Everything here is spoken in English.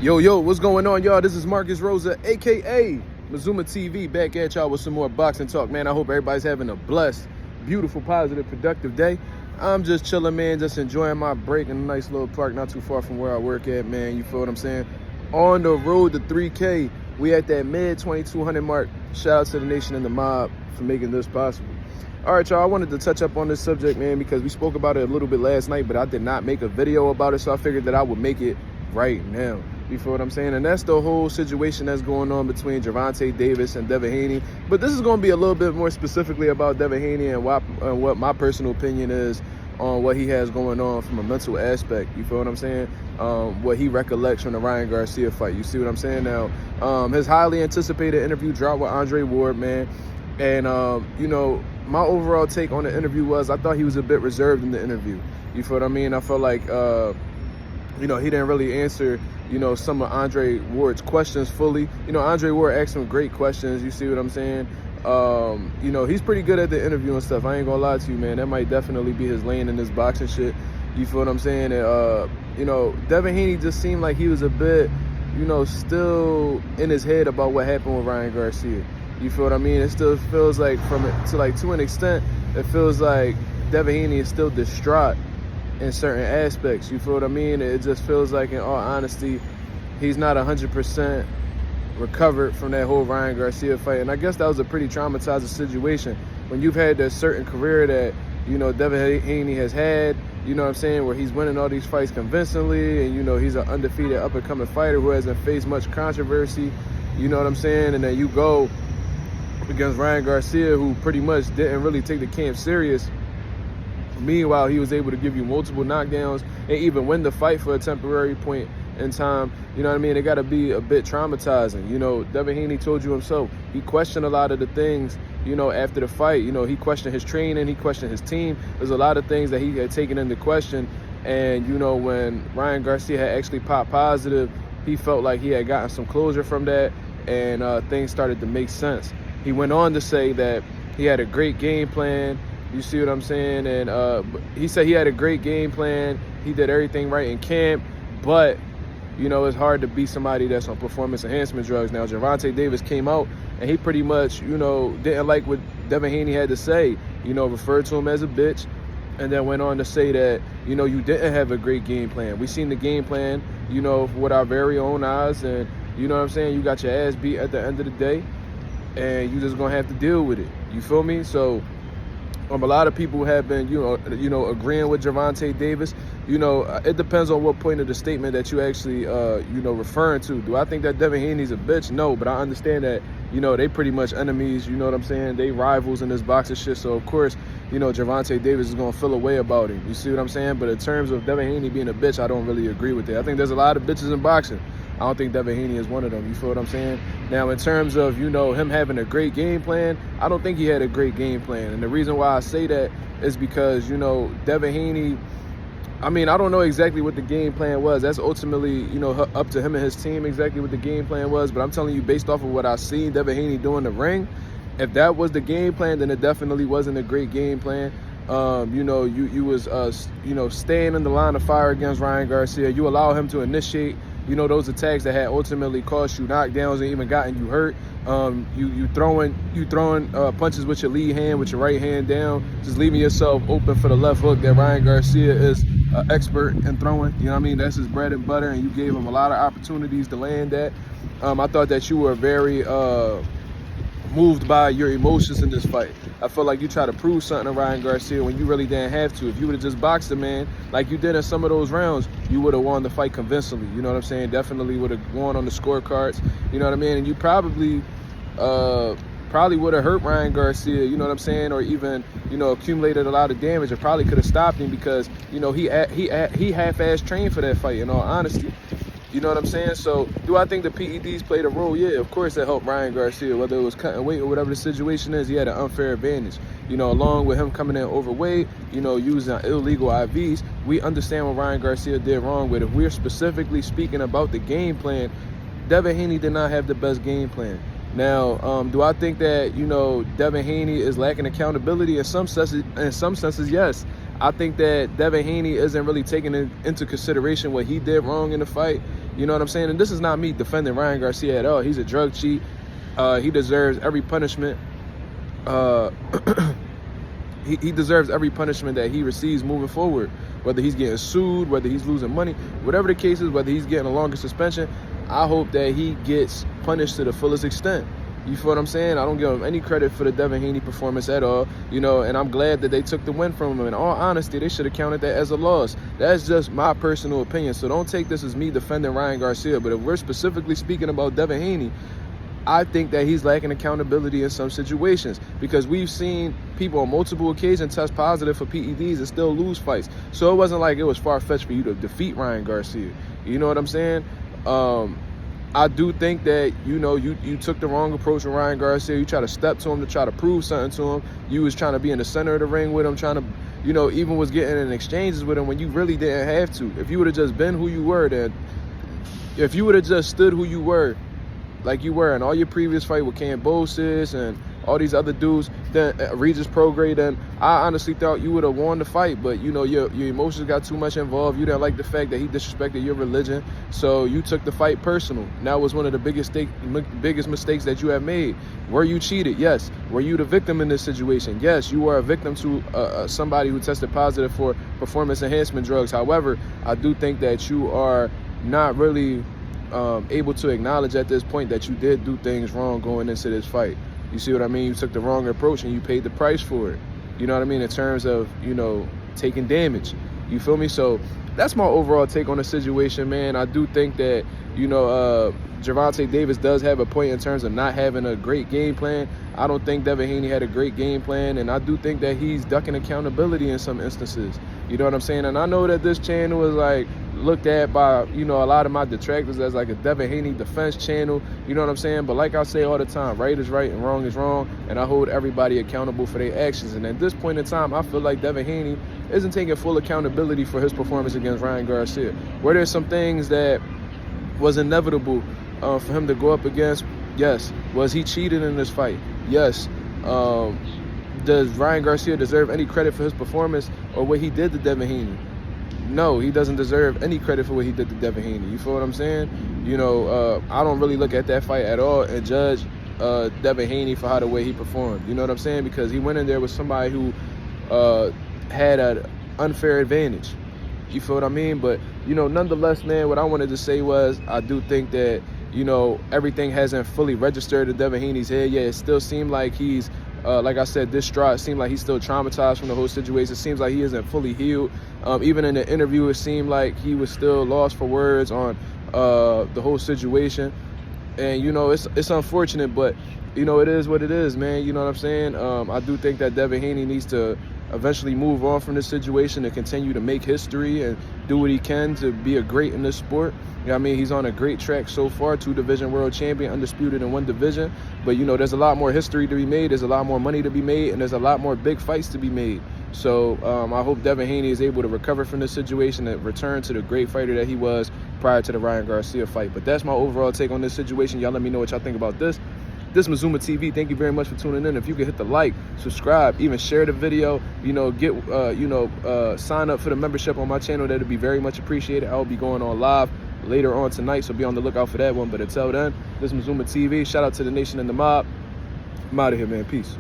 Yo, what's going on, y'all? This is Marcus Rosa, a.k.a. Mazuma TV, back at y'all with some more boxing talk, man. I hope everybody's having a blessed, beautiful, positive, productive day. I'm just chilling, man, just enjoying my break in a nice little park not too far from where I work at, man. You feel what I'm saying? On the road to 3K. We at that mid-2200 mark. Shout out to the nation and the mob for making this possible. All right, y'all, I wanted to touch up on this subject, man, because we spoke about it a little bit last night, but I did not make a video about it, so I figured that I would make it right now. You feel what I'm saying? And that's the whole situation that's going on between Gervonta Davis and Devin Haney. But this is going to be a little bit more specifically about Devin Haney and what my personal opinion is on what he has going on from a mental aspect. You feel what I'm saying? What he recollects from the Ryan Garcia fight. You see what I'm saying? Now, his highly anticipated interview dropped with Andre Ward, man. And, you know, my overall take on the interview was I thought he was a bit reserved in the interview. You feel what I mean? I felt like, you know, he didn't really answer, you know, some of Andre Ward's questions fully. You know, Andre Ward asked some great questions. You see what I'm saying? You know, he's pretty good at the interview and stuff. I ain't gonna lie to you, man. That might definitely be his lane in this boxing shit. You feel what I'm saying? And, you know, Devin Haney just seemed like he was a bit, you know, still in his head about what happened with Ryan Garcia. You feel what I mean? It still feels like to an extent, it feels like Devin Haney is still distraught in certain aspects. You feel what I mean? It just feels like, in all honesty, he's not 100% recovered from that whole Ryan Garcia fight. And I guess that was a pretty traumatizing situation when you've had that certain career that, you know, Devin Haney has had, you know what I'm saying, where he's winning all these fights convincingly, and, you know, he's an undefeated up-and-coming fighter who hasn't faced much controversy, you know what I'm saying, and then you go against Ryan Garcia, who pretty much didn't really take the camp serious. Meanwhile, he was able to give you multiple knockdowns and even win the fight for a temporary point in time. You know what I mean? It got to be a bit traumatizing. You know, Devin Haney told you himself, he questioned a lot of the things, you know, after the fight. You know, he questioned his training, he questioned his team. There's a lot of things that he had taken into question. And, you know, when Ryan Garcia had actually popped positive, he felt like he had gotten some closure from that, and things started to make sense. He went on to say that he had a great game plan. You see what I'm saying? And he said he had a great game plan. He did everything right in camp. But, you know, it's hard to beat somebody that's on performance enhancement drugs. Now, Gervonta Davis came out and he pretty much, you know, didn't like what Devin Haney had to say. You know, referred to him as a bitch. And then went on to say that, you know, you didn't have a great game plan. We seen the game plan, you know, with our very own eyes. And, you know what I'm saying? You got your ass beat at the end of the day. And you just going to have to deal with it. You feel me? So, a lot of people have been, you know, agreeing with Gervonta Davis. You know, it depends on what point of the statement that you actually, you know, referring to. Do I think that Devin Haney's a bitch? No, but I understand that, you know, they pretty much enemies. You know what I'm saying? They rivals in this boxing shit. So, of course, you know, Gervonta Davis is going to feel a way about him. You see what I'm saying? But in terms of Devin Haney being a bitch, I don't really agree with that. I think there's a lot of bitches in boxing. I don't think Devin Haney is one of them. You feel what I'm saying? Now, in terms of, you know, him having a great game plan, I don't think he had a great game plan. And the reason why I say that is because, you know, Devin Haney, I mean, I don't know exactly what the game plan was. That's ultimately, you know, up to him and his team exactly what the game plan was. But I'm telling you, based off of what I've seen Devin Haney do in the ring, if that was the game plan, then it definitely wasn't a great game plan. You know, you was, you know, staying in the line of fire against Ryan Garcia. You allow him to initiate, you know, those attacks that had ultimately cost you knockdowns and even gotten you hurt. You throwing punches with your lead hand, with your right hand down, just leaving yourself open for the left hook that Ryan Garcia is expert in throwing. You know what I mean? That's his bread and butter, and you gave him a lot of opportunities to land that. I thought that you were very moved by your emotions in this fight. I felt like you tried to prove something to Ryan Garcia when you really didn't have to. If you would have just boxed the man like you did in some of those rounds, you would have won the fight convincingly. You know what I'm saying? Definitely would have won on the scorecards. You know what I mean? And you probably would have hurt Ryan Garcia, you know what I'm saying? Or even, you know, accumulated a lot of damage. It probably could have stopped him because, you know, he half-ass trained for that fight, in all honesty. You know what I'm saying? So, do I think the PEDs played a role? Yeah, of course that helped Ryan Garcia, whether it was cutting weight or whatever the situation is. He had an unfair advantage. You know, along with him coming in overweight, you know, using illegal IVs, we understand what Ryan Garcia did wrong with. If we're specifically speaking about the game plan, Devin Haney did not have the best game plan. Now, do I think that, you know, Devin Haney is lacking accountability? In some senses, yes. I think that Devin Haney isn't really taking into consideration what he did wrong in the fight. You know what I'm saying? And this is not me defending Ryan Garcia at all. He's a drug cheat. He deserves every punishment. He deserves every punishment that he receives moving forward. Whether he's getting sued, whether he's losing money, whatever the case is, whether he's getting a longer suspension, I hope that he gets punished to the fullest extent. You feel what I'm saying? I don't give him any credit for the Devin Haney performance at all, you know, and I'm glad that they took the win from him. In all honesty, they should have counted that as a loss. That's just my personal opinion. So don't take this as me defending Ryan Garcia. But if we're specifically speaking about Devin Haney, I think that he's lacking accountability in some situations, because we've seen people on multiple occasions test positive for PEDs and still lose fights. So it wasn't like it was far-fetched for you to defeat Ryan Garcia. You know what I'm saying? I do think that, you know, you took the wrong approach with Ryan Garcia. You try to step to him to try to prove something to him. You was trying to be in the center of the ring with him, trying to, you know, even was getting in exchanges with him when you really didn't have to. If you would have just been who you were, then if you would have just stood who you were, like you were in all your previous fight with Cambosis and all these other dudes, then Regis Prograis, then I honestly thought you would have won the fight. But, you know, your emotions got too much involved. You didn't like the fact that he disrespected your religion, so you took the fight personal. That was one of the biggest mistakes that you have made. Were you cheated? Yes. Were you the victim in this situation? Yes, you were a victim to somebody who tested positive for performance enhancement drugs. However, I do think that you are not really able to acknowledge at this point that you did do things wrong going into this fight. You see what I mean? You took the wrong approach and you paid the price for it. You know what I mean? In terms of, you know, taking damage. You feel me? So that's my overall take on the situation, man. I do think that, you know, Gervonta Davis does have a point in terms of not having a great game plan. I don't think Devin Haney had a great game plan, and I do think that he's ducking accountability in some instances. You know what I'm saying? And I know that this channel is like looked at by, you know, a lot of my detractors as like a Devin Haney defense channel. You know what I'm saying? But like I say all the time, right is right and wrong is wrong, and I hold everybody accountable for their actions. And at this point in time, I feel like Devin Haney isn't taking full accountability for his performance against Ryan Garcia. Where there's some things that was inevitable for him to go up against. Yes. Was he cheated in this fight? Yes. Does Ryan Garcia deserve any credit for his performance or what he did to Devin Haney? No, he doesn't deserve any credit for what he did to Devin Haney. You feel what I'm saying? You know, I don't really look at that fight at all and judge Devin Haney for how the way he performed. You know what I'm saying? Because he went in there with somebody who had an unfair advantage. You feel what I mean? But, you know, nonetheless, man, what I wanted to say was I do think that, you know, everything hasn't fully registered in Devin Haney's head yet. It still seemed like he's, like I said, distraught. It seemed like he's still traumatized from the whole situation. It seems like he isn't fully healed. Even in the interview, it seemed like he was still lost for words on the whole situation. And, you know, it's unfortunate, but, you know, it is what it is, man. You know what I'm saying? I do think that Devin Haney needs to eventually move on from this situation and continue to make history and do what he can to be a great in this sport. You know what I mean? He's on a great track so far, 2-division world champion, undisputed in 1 division. But, you know, there's a lot more history to be made. There's a lot more money to be made, and there's a lot more big fights to be made. So I hope Devin Haney is able to recover from this situation and return to the great fighter that he was prior to the Ryan Garcia fight. But that's my overall take on this situation. Y'all let me know what y'all think about this. This is Mazuma TV. Thank you very much for tuning in. If you could hit the like, subscribe, even share the video, you know, get, sign up for the membership on my channel. That would be very much appreciated. I will be going on live later on tonight, so be on the lookout for that one. But until then, this is Mazuma TV. Shout out to the nation and the mob. I'm out of here, man. Peace.